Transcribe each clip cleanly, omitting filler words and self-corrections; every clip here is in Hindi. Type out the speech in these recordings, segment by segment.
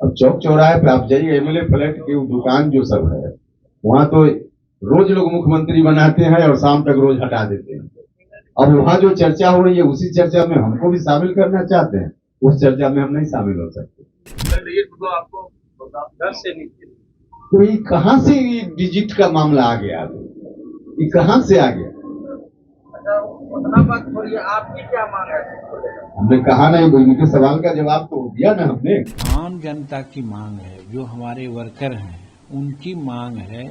अब चौक चौराहे पे आप जाइए, एमएलए फ्लैट की दुकान जो सब है, वहां तो रोज लोग मुख्यमंत्री बनाते हैं और शाम तक रोज हटा देते हैं। अब वहां जो चर्चा हो रही है, उसी चर्चा में हमको भी शामिल करना चाहते हैं, उस चर्चा में हम नहीं शामिल हो सकते। ये तो आपको घर से नीचे तो ये कहां से ये डिजिट का मामला आ गया? ये कहां से आ गया? उतना बात थोड़ी, आपकी क्या मांग है? हमने कहा नहीं, उनके सवाल का जवाब तो दिया ना हमने। आम जनता की मांग है, जो हमारे वर्कर हैं उनकी मांग है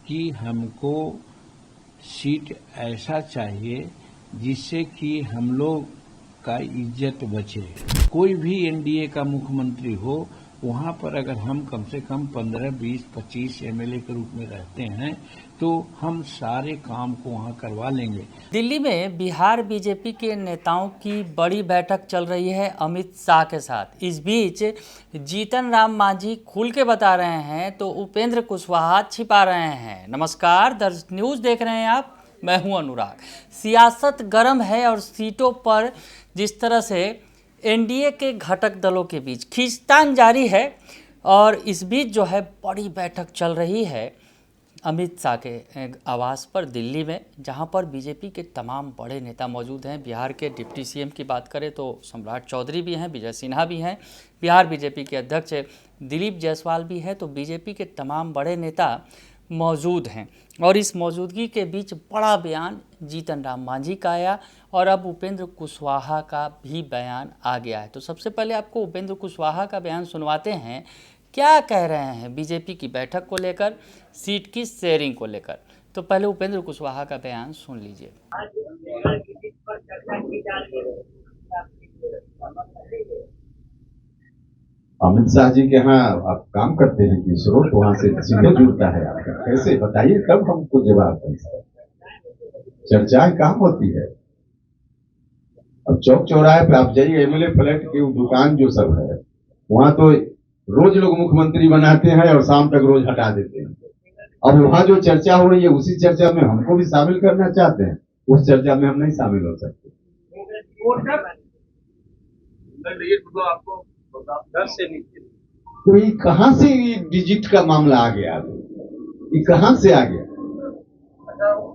कि हमको सीट ऐसा चाहिए जिससे कि हम लोग का इज्जत बचे। कोई भी एनडीए का मुख्यमंत्री हो, वहां पर अगर हम कम से कम 15, 20, 25 एमएलए के रूप में रहते हैं तो हम सारे काम को वहां करवा लेंगे। दिल्ली में बिहार बीजेपी के नेताओं की बड़ी बैठक चल रही है अमित शाह के साथ। इस बीच जीतन राम मांझी खुल के बता रहे हैं तो उपेंद्र कुशवाहा छिपा रहे हैं। नमस्कार, दर्ज न्यूज़ देख रहे हैं आप, मैं हूं अनुराग। सियासत गर्म है और सीटों पर जिस तरह से एनडीए के घटक दलों के बीच खींचतान जारी है और इस बीच जो है बड़ी बैठक चल रही है अमित शाह के आवास पर दिल्ली में, जहां पर बीजेपी के तमाम बड़े नेता मौजूद हैं। बिहार के डिप्टी सीएम की बात करें तो सम्राट चौधरी भी हैं, विजय सिन्हा भी हैं, बिहार बीजेपी के अध्यक्ष दिलीप जायसवाल भी हैं। तो बीजेपी के तमाम बड़े नेता मौजूद हैं और इस मौजूदगी के बीच बड़ा बयान जीतन राम मांझी का आया और अब उपेंद्र कुशवाहा का भी बयान आ गया है। तो सबसे पहले आपको उपेंद्र कुशवाहा का बयान सुनवाते हैं, क्या कह रहे हैं बीजेपी की बैठक को लेकर, सीट की शेयरिंग को लेकर। तो पहले उपेंद्र कुशवाहा का बयान सुन लीजिए। अमित शाह जी के यहाँ आप काम करते हैं कि स्रोत वहां से सीधे जुड़ता है आपका? कैसे बताइए, कब हमको जवाब दें। चर्चाएं काम होती है। अब चौक चौराहे पे आप जाइए, एमएलए फ्लैट की दुकान जो सब है, वहां तो रोज लोग मुख्यमंत्री बनाते हैं और शाम तक रोज हटा देते हैं। अब वहां जो चर्चा हो रही है, उसी चर्चा में हमको भी शामिल करना चाहते हैं, उस चर्चा में हम नहीं शामिल हो सकते। आपको घर से नीचे तो ये कहां से ये डिजिट का मामला आ गया? ये कहां से आ गया?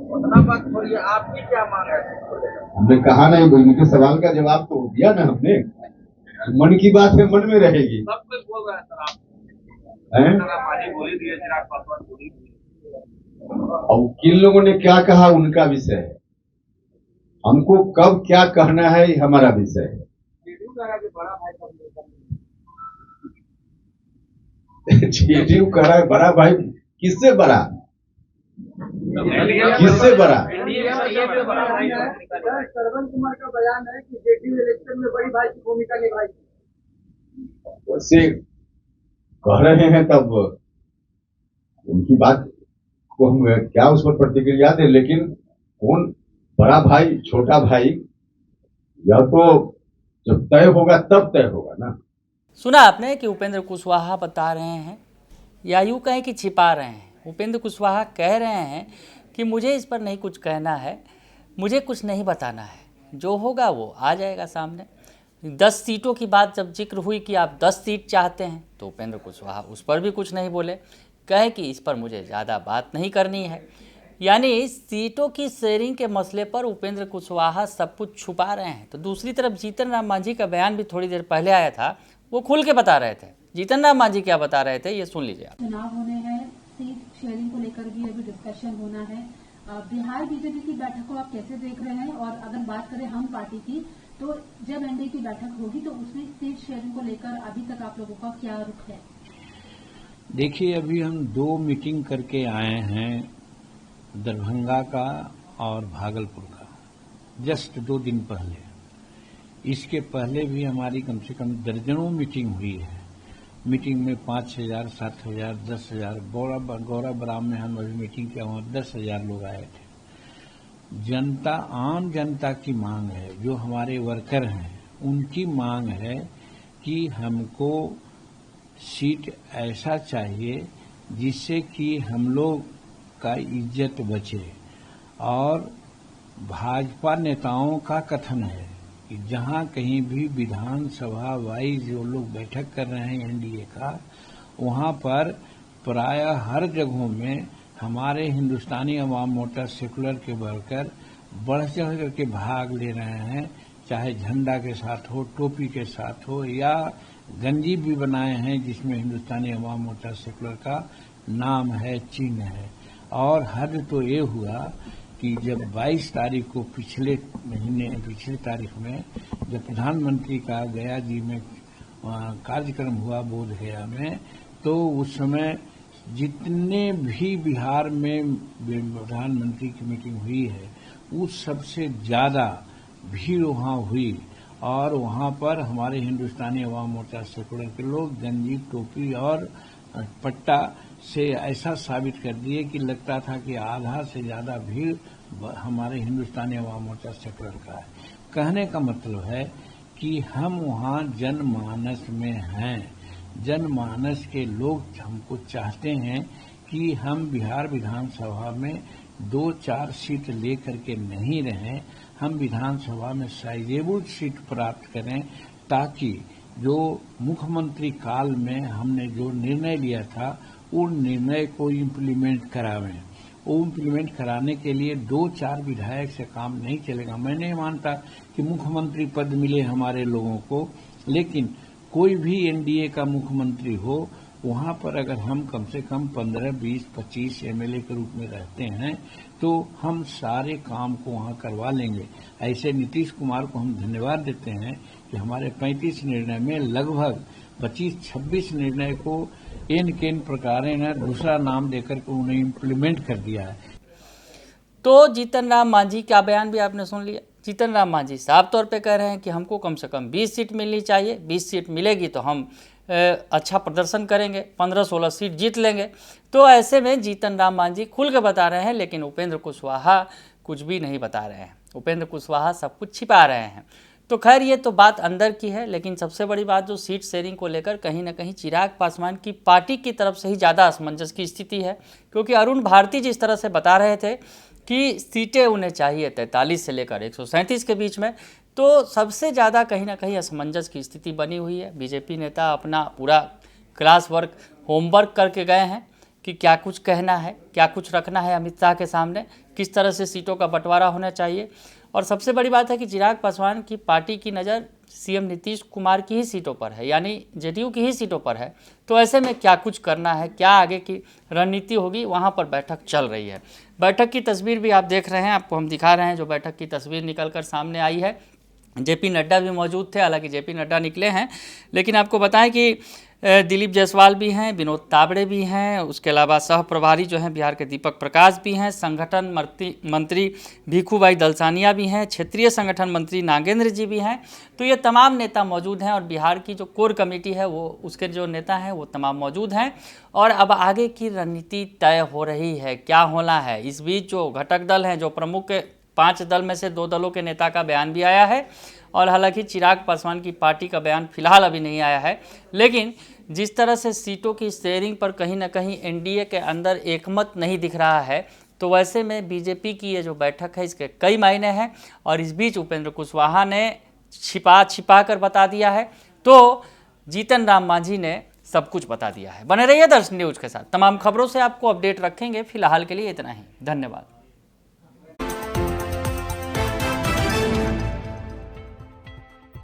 उतना बात थोड़ी, आपकी क्या मांग है? हमने कहा नहीं, उनके सवाल का जवाब तो दिया ना हमने। मन की बात है, मन में रहेगी। सब कुछ बोल रहे हैं सर, आप बोली दिए, चिराग पासवान बोली दिए। और किन लोगों ने क्या कहा उनका विषय है, हमको कब क्या कहना है हमारा विषय है। जेडीयू कह रहा है बड़ा भाई, किससे बड़ा? किससे बड़ा? श्रवण कुमार का बयान है कि जेडीयू इलेक्शन में बड़ी भाई की भूमिका निभाई। वैसे कह रहे हैं, तब उनकी बात को हम क्या उस पर प्रतिक्रिया दें, लेकिन कौन बड़ा भाई छोटा भाई, यह तो जब तय होगा तब तय होगा ना। सुना आपने कि उपेंद्र कुशवाहा बता रहे हैं या यूँ कहें कि छिपा रहे हैं। उपेंद्र कुशवाहा कह रहे हैं कि मुझे इस पर नहीं कुछ कहना है, मुझे कुछ नहीं बताना है, जो होगा वो आ जाएगा सामने। 10 सीटों की बात जब जिक्र हुई कि आप 10 सीट चाहते हैं तो उपेंद्र कुशवाहा उस पर भी कुछ नहीं बोले, कहे कि इस पर मुझे ज़्यादा बात नहीं करनी है। यानी सीटों की शेयरिंग के मसले पर उपेंद्र कुशवाहा सब कुछ छुपा रहे हैं। तो दूसरी तरफ जीतन राम मांझी का बयान भी थोड़ी देर पहले आया था, वो खुल के बता रहे थे। जीतन राम मांझी क्या बता रहे थे, ये सुन लीजिए आप। चुनाव होने हैं, सीट शेयरिंग को लेकर भी अभी डिस्कशन होना है। बिहार बीजेपी की बैठक को आप कैसे देख रहे हैं? और अगर बात करें हम पार्टी की, तो जब एनडीए की बैठक होगी तो उसमें सीट शेयरिंग को लेकर अभी तक आप लोगों का क्या रुख है? देखिए, अभी हम 2 मीटिंग करके आए हैं, दरभंगा का और भागलपुर का, जस्ट 2 दिन पहले। इसके पहले भी हमारी कम से कम दर्जनों मीटिंग हुई है। मीटिंग में 5,000, 7,000, 10,000, गौरा बराम में हम अभी मीटिंग किया, वहां 10,000 लोग आए थे। जनता, आम जनता की मांग है, जो हमारे वर्कर हैं उनकी मांग है कि हमको सीट ऐसा चाहिए जिससे कि हम लोग का इज्जत बचे। और भाजपा नेताओं का कथन है कि जहां कहीं भी विधानसभा वाइज जो लोग बैठक कर रहे हैं एनडीए का, वहां पर प्रायः हर जगहों में हमारे हिंदुस्तानी अवाम मोर्चा सेकुलर के वर्कर बढ़ चढ़ करके भाग ले रहे हैं, चाहे झंडा के साथ हो, टोपी के साथ हो, या गंजी भी बनाए हैं जिसमें हिंदुस्तानी अवाम मोर्चा सेकुलर का नाम है, चिन्ह है। और हद तो ये हुआ कि जब 22 तारीख को पिछले तारीख में जब प्रधानमंत्री का गया जी में कार्यक्रम हुआ बोध गया में, तो उस समय जितने भी बिहार में प्रधानमंत्री की मीटिंग हुई है उस सबसे ज्यादा भीड़ वहां हुई। और वहां पर हमारे हिंदुस्तानी अवाम मोर्चा सेकुलर के लोग गंजी, टोपी और पट्टा से ऐसा साबित कर दिए कि लगता था कि आधा से ज्यादा भीड़ हमारे हिंदुस्तानी अवाम मोर्चा सेकुलर का है। कहने का मतलब है कि हम वहां जनमानस में हैं, जनमानस के लोग हमको चाहते हैं कि हम बिहार विधानसभा में 2-4 सीट लेकर के नहीं रहें, हम विधानसभा में साइजेबल सीट प्राप्त करें, ताकि जो मुख्यमंत्री काल में हमने जो निर्णय लिया था उन निर्णय को इम्प्लीमेंट करावें। वो इम्प्लीमेंट कराने के लिए 2-4 विधायक से काम नहीं चलेगा। मैं नहीं मानता कि मुख्यमंत्री पद मिले हमारे लोगों को, लेकिन कोई भी एनडीए का मुख्यमंत्री हो, वहां पर अगर हम कम से कम 15, 20, 25 एमएलए के रूप में रहते हैं तो हम सारे काम को वहां करवा लेंगे। ऐसे नीतीश कुमार को हम धन्यवाद देते हैं कि हमारे 35 निर्णय में लगभग 25-26 निर्णय को एन केन प्रकार ने दूसरा नाम देकर के उन्हें इम्प्लीमेंट कर दिया है। तो जीतन राम मांझी का बयान भी आपने सुन लिया। जीतन राम मांझी साफ तौर पे कह रहे हैं कि हमको कम से कम 20 सीट मिलनी चाहिए, 20 सीट मिलेगी तो हम अच्छा प्रदर्शन करेंगे, 15-16 सीट जीत लेंगे। तो ऐसे में जीतन राम मांझी खुल के बता रहे हैं, लेकिन उपेंद्र कुशवाहा कुछ भी नहीं बता रहे हैं। उपेंद्र कुशवाहा सब कुछ छिपा रहे हैं। तो खैर ये तो बात अंदर की है, लेकिन सबसे बड़ी बात जो सीट शेयरिंग को लेकर कहीं ना कहीं चिराग पासवान की पार्टी की तरफ से ही ज़्यादा असमंजस की स्थिति है। क्योंकि अरुण भारती जिस तरह से बता रहे थे कि सीटें उन्हें चाहिए 43 से लेकर 137 के बीच में, तो सबसे ज़्यादा कहीं ना कहीं असमंजस की स्थिति बनी हुई है। बीजेपी नेता अपना पूरा क्लास वर्क, होमवर्क करके गए हैं कि क्या कुछ कहना है, क्या कुछ रखना है अमित शाह के सामने, किस तरह से सीटों का बंटवारा होना चाहिए। और सबसे बड़ी बात है कि चिराग पासवान की पार्टी की नज़र सीएम नीतीश कुमार की ही सीटों पर है, यानी जेडीयू की ही सीटों पर है। तो ऐसे में क्या कुछ करना है, क्या आगे की रणनीति होगी, वहाँ पर बैठक चल रही है। बैठक की तस्वीर भी आप देख रहे हैं, आपको हम दिखा रहे हैं जो बैठक की तस्वीर निकल कर सामने आई है। जेपी नड्डा भी मौजूद थे, हालांकि जेपी नड्डा निकले हैं, लेकिन आपको बताएं कि दिलीप जायसवाल भी हैं, विनोद तावड़े भी हैं, उसके अलावा सह प्रभारी जो हैं बिहार के दीपक प्रकाश भी हैं, संगठन मंत्री भिखूभाई दलसानिया भी हैं, क्षेत्रीय संगठन मंत्री नागेंद्र जी भी हैं। तो ये तमाम नेता मौजूद हैं और बिहार की जो कोर कमेटी है वो उसके जो नेता हैं वो तमाम मौजूद हैं। और अब आगे की रणनीति तय हो रही है, क्या होना है। इस बीच जो घटक दल हैं, जो प्रमुख 5 दल में से 2 दलों के नेता का बयान भी आया है, और हालांकि चिराग पासवान की पार्टी का बयान फिलहाल अभी नहीं आया है, लेकिन जिस तरह से सीटों की शेयरिंग पर कहीं ना कहीं एनडीए के अंदर एकमत नहीं दिख रहा है, तो वैसे में बीजेपी की ये जो बैठक है इसके कई मायने हैं। और इस बीच उपेंद्र कुशवाहा ने छिपा कर बता दिया है, तो जीतन राम मांझी ने सब कुछ बता दिया है। बने रहिए दर्शन न्यूज के साथ, तमाम खबरों से आपको अपडेट रखेंगे। फिलहाल के लिए इतना ही, धन्यवाद।